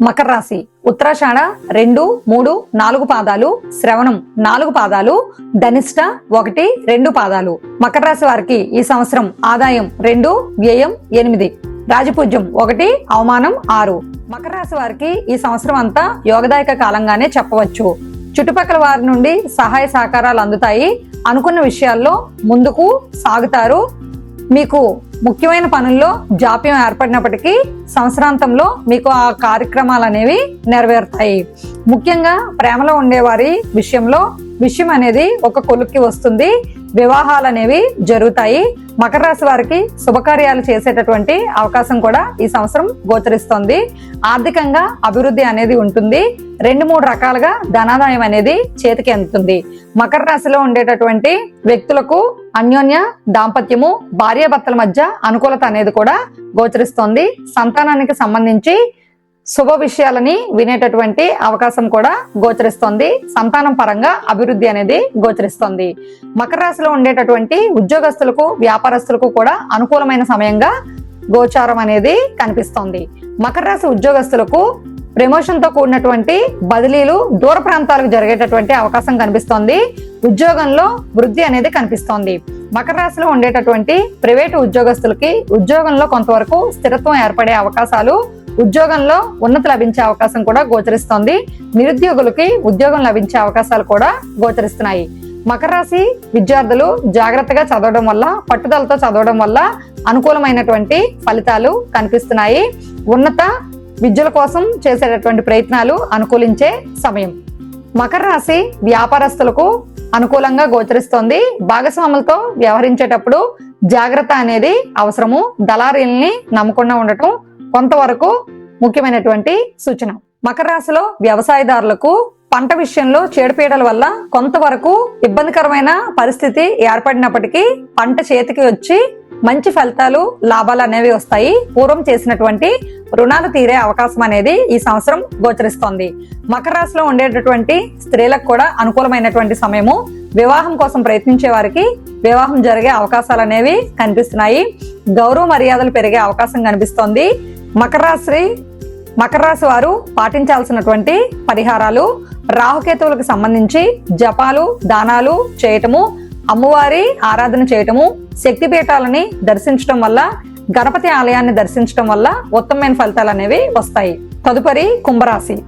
మకర రాశి ఉత్తరాషాఢ 2, 3, 4 పాదాలు, శ్రవణం 4 పాదాలు, ధనిష్ట 1, 2 పాదాలు. మకర రాశి వారికి ఈ సంవత్సరం ఆదాయం 2, వ్యయం 8, రాజపూజ్యం 1, అవమానం 6. మకర రాశి వారికి ఈ సంవత్సరం అంతా యోగదాయక కాలంగానే చెప్పవచ్చు. చుట్టుపక్కల వారి నుండి సహాయ సహకారాలు అందుతాయి. అనుకున్న విషయాల్లో ముందుకు సాగుతారు. మీకు ముఖ్యమైన పనుల్లో జాప్యం ఏర్పడినప్పటికీ సంవత్సరాంతంలో మీకు ఆ కార్యక్రమాలు అనేవి నెరవేరుతాయి. ముఖ్యంగా ప్రేమలో ఉండేవారి విషయం అనేది ఒక కొలుక్కి వస్తుంది. వివాహాలు అనేవి జరుగుతాయి. మకర రాశి వారికి శుభకార్యాలు చేసేటటువంటి అవకాశం కూడా ఈ సంవత్సరం గోచరిస్తోంది. ఆర్థికంగా అభివృద్ధి అనేది ఉంటుంది. 2-3 రకాలుగా ధనాదాయం అనేది చేతికి అందుతుంది. మకర రాశిలో ఉండేటటువంటి వ్యక్తులకు అన్యోన్య దాంపత్యము, భార్యాభర్తల మధ్య అనుకూలత అనేది కూడా గోచరిస్తోంది. సంతానానికి సంబంధించి శుభ విషయాలని వినేటటువంటి అవకాశం కూడా గోచరిస్తోంది. సంతానం పరంగా అభివృద్ధి అనేది గోచరిస్తోంది. మకర రాశిలో ఉండేటటువంటి ఉద్యోగస్తులకు, వ్యాపారస్తులకు కూడా అనుకూలమైన సమయంగా గోచారం అనేది కనిపిస్తోంది. మకర రాశి ఉద్యోగస్తులకు ప్రమోషన్ తో కూడినటువంటి బదిలీలు దూర ప్రాంతాలకు జరిగేటటువంటి అవకాశం కనిపిస్తోంది. ఉద్యోగంలో వృద్ధి అనేది కనిపిస్తోంది. మకర రాశిలో ఉండేటటువంటి ప్రైవేటు ఉద్యోగస్తులకి ఉద్యోగంలో కొంతవరకు స్థిరత్వం ఏర్పడే అవకాశాలు, ఉద్యోగంలో ఉన్నతి లభించే అవకాశం కూడా గోచరిస్తోంది. నిరుద్యోగులకి ఉద్యోగం లభించే అవకాశాలు కూడా గోచరిస్తున్నాయి. మకర రాశి విద్యార్థులు జాగ్రత్తగా చదవడం వల్ల, పట్టుదలతో చదవడం వల్ల అనుకూలమైనటువంటి ఫలితాలు కనిపిస్తున్నాయి. ఉన్నత విద్యల కోసం చేసేటటువంటి ప్రయత్నాలు అనుకూలించే సమయం. మకర రాశి వ్యాపారస్తులకు అనుకూలంగా గోచరిస్తోంది. భాగస్వాములతో వ్యవహరించేటప్పుడు జాగ్రత్త అనేది అవసరము. దళారీల్ని నమ్మకుండా ఉండటం కొంతవరకు ముఖ్యమైనటువంటి సూచన. మకర రాశిలో వ్యవసాయదారులకు పంట విషయంలో చీడపీడల వల్ల కొంతవరకు ఇబ్బందికరమైన పరిస్థితి ఏర్పడినప్పటికీ పంట చేతికి వచ్చి మంచి ఫలితాలు, లాభాలు అనేవి వస్తాయి. పూర్వం చేసినటువంటి రుణాలు తీరే అవకాశం అనేది ఈ సంవత్సరం గోచరిస్తోంది. మకర రాశిలో ఉండేటటువంటి స్త్రీలకు కూడా అనుకూలమైనటువంటి సమయము. వివాహం కోసం ప్రయత్నించే వారికి వివాహం జరిగే అవకాశాలు అనేవి కనిపిస్తున్నాయి. గౌరవ మర్యాదలు పెరిగే అవకాశం కనిపిస్తోంది. మకర రాశి వారు పాటించాల్సినటువంటి పరిహారాలు: రాహుకేతువులకు సంబంధించి జపాలు, దానాలు చేయటము, అమ్మవారి ఆరాధన చేయటము, శక్తిపీఠాలని దర్శించడం వల్ల, గణపతి ఆలయాన్ని దర్శించడం వల్ల ఉత్తమమైన ఫలితాలు అనేవి వస్తాయి. తదుపరి కుంభరాశి.